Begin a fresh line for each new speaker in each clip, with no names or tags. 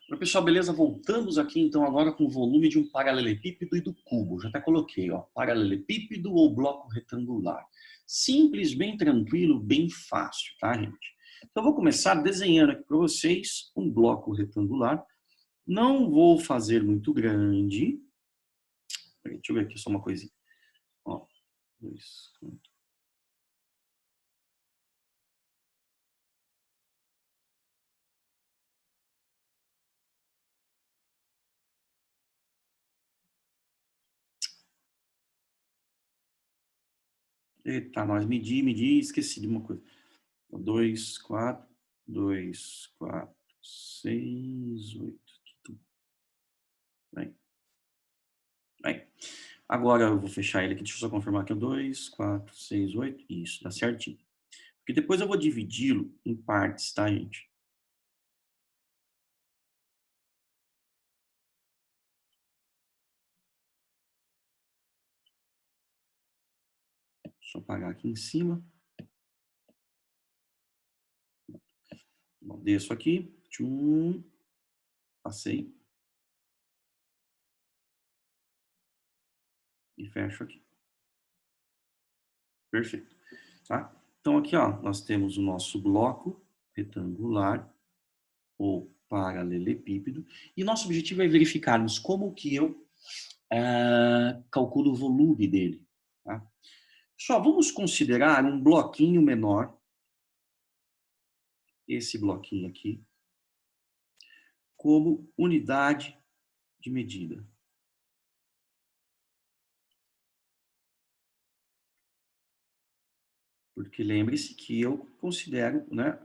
Oi, pessoal, beleza? Voltamos aqui então agora com o volume de um paralelepípedo e do cubo. Já até coloquei, ó, paralelepípedo ou bloco retangular. Simples, bem tranquilo, bem fácil, tá, gente? Então eu vou começar desenhando aqui para vocês um bloco retangular. Não vou fazer muito grande. Peraí, deixa eu ver aqui só uma coisinha. Ó, dois. Eita, nós medi, esqueci de uma coisa. 2, 4, 2, 4, 6, 8. Bem. Bem, agora eu vou fechar ele aqui, deixa eu só confirmar aqui. 2, 4, 6, 8. Isso, dá certinho. Porque depois eu vou dividi-lo em partes, tá, gente? Deixa eu apagar aqui em cima. Bom, desço aqui. Tchum, passei. E fecho aqui. Perfeito. Tá? Então aqui, ó, nós temos o nosso bloco retangular ou paralelepípedo. E nosso objetivo é verificarmos como que eu calculo o volume dele. Tá? Só vamos considerar um bloquinho menor, esse bloquinho aqui, como unidade de medida. Porque lembre-se que eu considero, né,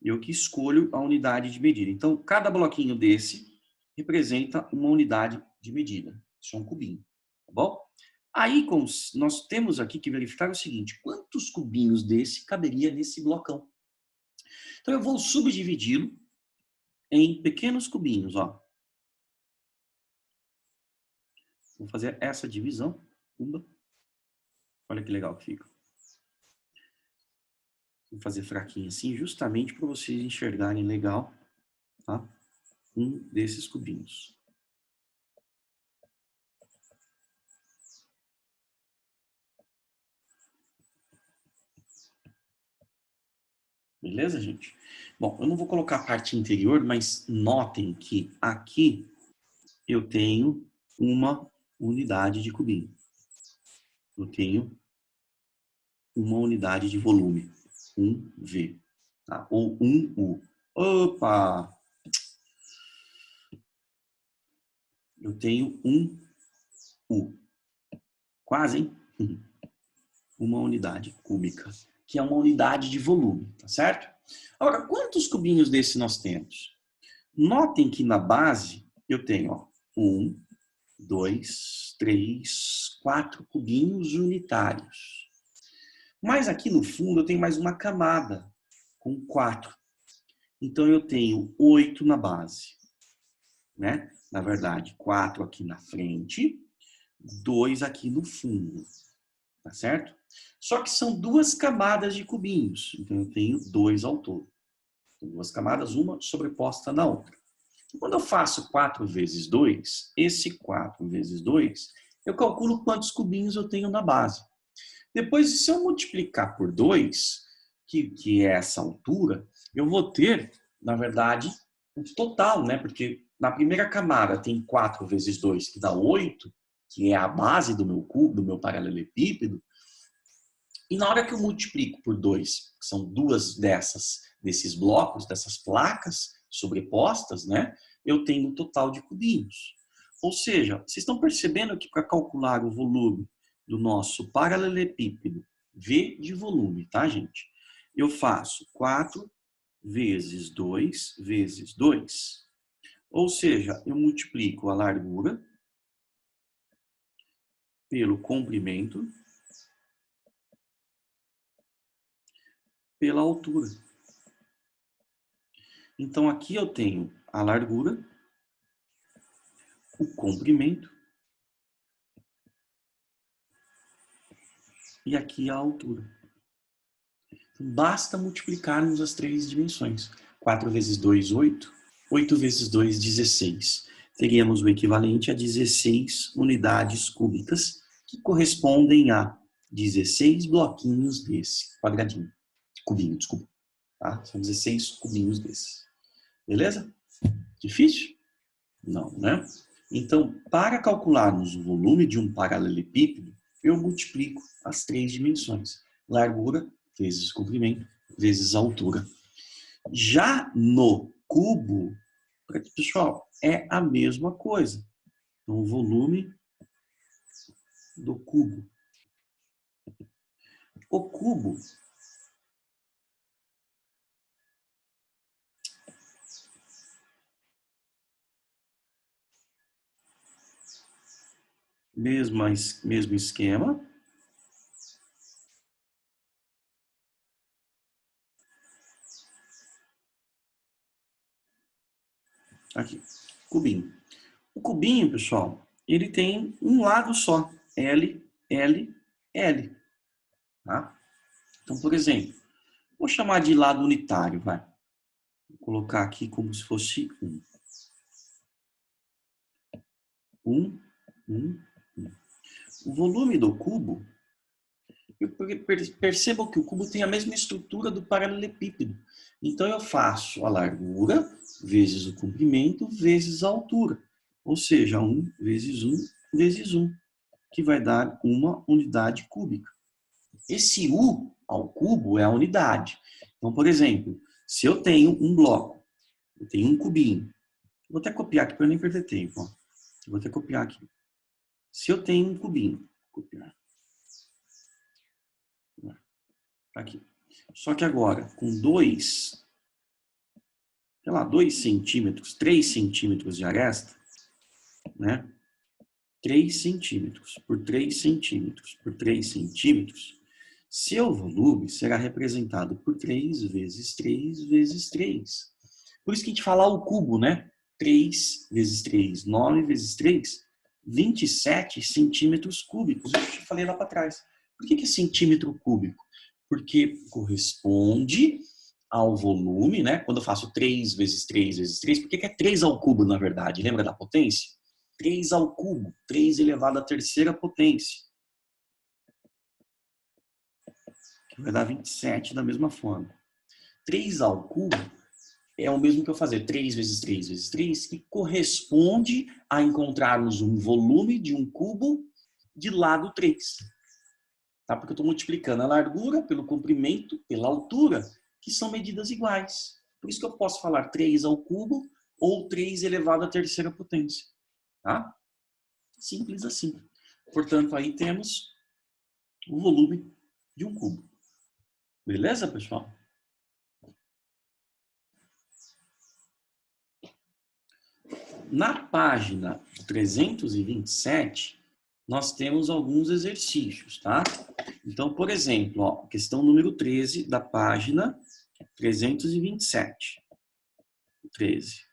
eu que escolho a unidade de medida. Então, cada bloquinho desse representa uma unidade de medida. Isso é um cubinho, tá bom? Aí, nós temos aqui que verificar o seguinte: quantos cubinhos desse caberia nesse blocão? Então, eu vou subdividi-lo em pequenos cubinhos, ó. Vou fazer essa divisão. Olha que legal que fica. Vou fazer fraquinho assim, justamente para vocês enxergarem legal, tá? Um desses cubinhos. Beleza, gente? Bom, eu não vou colocar a parte interior, mas notem que aqui eu tenho uma unidade de cubinho. Eu tenho uma unidade de volume, 1V, tá? Ou 1U. Opa! Eu tenho 1U. Quase, hein? Uma unidade cúbica, que é uma unidade de volume, tá certo? Agora, quantos cubinhos desse nós temos? Notem que na base eu tenho, ó, 1, 2, 3, 4 cubinhos unitários. Mas aqui no fundo eu tenho mais uma camada com 4. Então eu tenho 8 na base, né? Na verdade, 4 aqui na frente, 2 aqui no fundo, tá certo? Só que são duas camadas de cubinhos, então eu tenho 2 ao todo. Duas camadas, uma sobreposta na outra. Quando eu faço 4 vezes 2, esse 4 vezes 2, eu calculo quantos cubinhos eu tenho na base. Depois, se eu multiplicar por 2, que é essa altura, eu vou ter, na verdade, o total, né? Porque na primeira camada tem 4 vezes 2, que dá 8, que é a base do meu cubo, do meu paralelepípedo. E na hora que eu multiplico por 2, que são duas desses blocos, dessas placas sobrepostas, né? Eu tenho um total de cubinhos. Ou seja, vocês estão percebendo que para calcular o volume do nosso paralelepípedo, V de volume, tá, gente? Eu faço 4 vezes 2 vezes 2. Ou seja, eu multiplico a largura pelo comprimento pela altura. Então, aqui eu tenho a largura, o comprimento e aqui a altura. Então, basta multiplicarmos as três dimensões. 4 vezes 2, 8. 8 vezes 2, 16. Teríamos o equivalente a 16 unidades cúbicas, que correspondem a 16 bloquinhos desse quadradinho. Cubinho, desculpa. Tá? São 16 cubinhos desses. Beleza? Difícil? Não, né? Então, para calcularmos o volume de um paralelepípedo, eu multiplico as 3 dimensões. Largura vezes comprimento vezes altura. Já no cubo, pessoal, é a mesma coisa. Então, o volume do cubo. O cubo mesmo esquema. Aqui, cubinho. O cubinho, pessoal, ele tem um lado só. L, L, L. Tá? Então, por exemplo, vou chamar de lado unitário, vai. Vou colocar aqui como se fosse 1. 1, 1, 1. O volume do cubo, percebam que o cubo tem a mesma estrutura do paralelepípedo. Então, eu faço a largura vezes o comprimento vezes a altura. Ou seja, 1 vezes 1 vezes 1, que vai dar uma unidade cúbica. Esse U ao cubo é a unidade. Então, por exemplo, se eu tenho um bloco, eu tenho um cubinho. Vou até copiar aqui para nem perder tempo. Ó. Vou até copiar aqui. Se eu tenho um cubinho, copiar. Aqui. Só que agora, com 2 centímetros, 3 centímetros de aresta, né? 3 centímetros por 3 centímetros por 3 centímetros, seu volume será representado por 3 vezes 3 vezes 3. Por isso que a gente fala o cubo, né? 3 vezes 3, 9 vezes 3, 27 centímetros cúbicos. Eu já falei lá para trás. Por que é centímetro cúbico? Porque corresponde ao volume, né? Quando eu faço 3 vezes 3 vezes 3, por que é 3 ao cubo, na verdade? Lembra da potência? 3 ao cubo, 3 elevado à terceira potência. Que vai dar 27 da mesma forma. 3 ao cubo é o mesmo que eu fazer 3 vezes 3 vezes 3, que corresponde a encontrarmos um volume de um cubo de lado 3. Tá? Porque eu estou multiplicando a largura pelo comprimento, pela altura, que são medidas iguais. Por isso que eu posso falar 3 ao cubo ou 3 elevado à terceira potência. Tá? Simples assim. Portanto, aí temos o volume de um cubo. Beleza, pessoal? Na página 327, nós temos alguns exercícios, tá? Então, por exemplo, ó, questão número 13 da página 327. 13.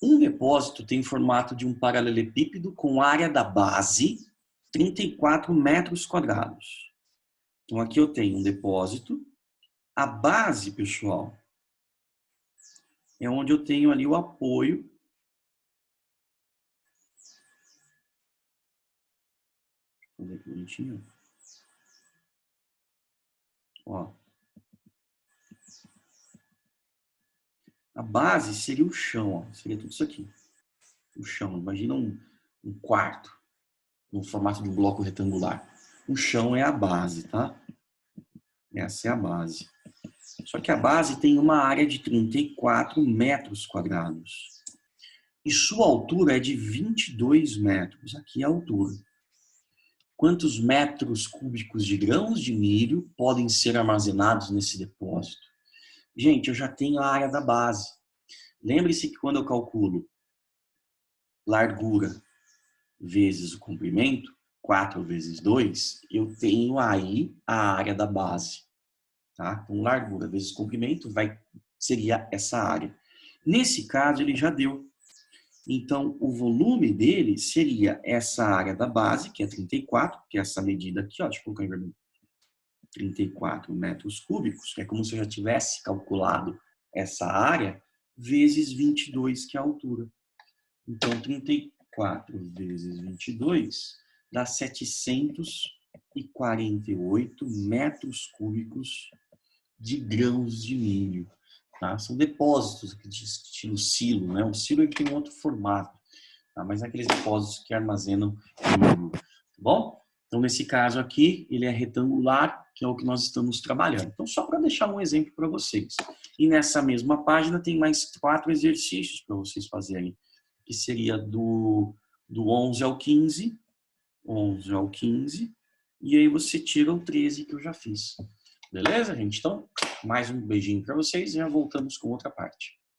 Um depósito tem formato de um paralelepípedo com área da base 34 metros quadrados. Então, aqui eu tenho um depósito. A base, pessoal, é onde eu tenho ali o apoio. Vou ver aqui bonitinho. Ó. A base seria o chão, ó. Seria tudo isso aqui. O chão. Imagina um quarto no formato de um bloco retangular. O chão é a base, tá? Essa é a base. Só que a base tem uma área de 34 metros quadrados. E sua altura é de 22 metros. Aqui é a altura. Quantos metros cúbicos de grãos de milho podem ser armazenados nesse depósito? Gente, eu já tenho a área da base. Lembre-se que quando eu calculo largura vezes o comprimento, 4 vezes 2, eu tenho aí a área da base. Tá? Então, largura vezes comprimento seria essa área. Nesse caso, ele já deu. Então, o volume dele seria essa área da base, que é 34, que é essa medida aqui, ó, deixa eu colocar em vermelho. 34 metros cúbicos, que é como se eu já tivesse calculado essa área, vezes 22, que é a altura. Então, 34 vezes 22 dá 748 metros cúbicos de grãos de milho. Tá? São depósitos de estilo silo, né? O silo ele tem um outro formato, tá? Mas é aqueles depósitos que armazenam milho. Tá bom? Então, nesse caso aqui, ele é retangular, que é o que nós estamos trabalhando. Então, só para deixar um exemplo para vocês. E nessa mesma página tem mais 4 exercícios para vocês fazerem, que seria do 11 ao 15, 11 ao 15, e aí você tira o 13 que eu já fiz. Beleza, gente? Então, mais um beijinho para vocês e já voltamos com outra parte.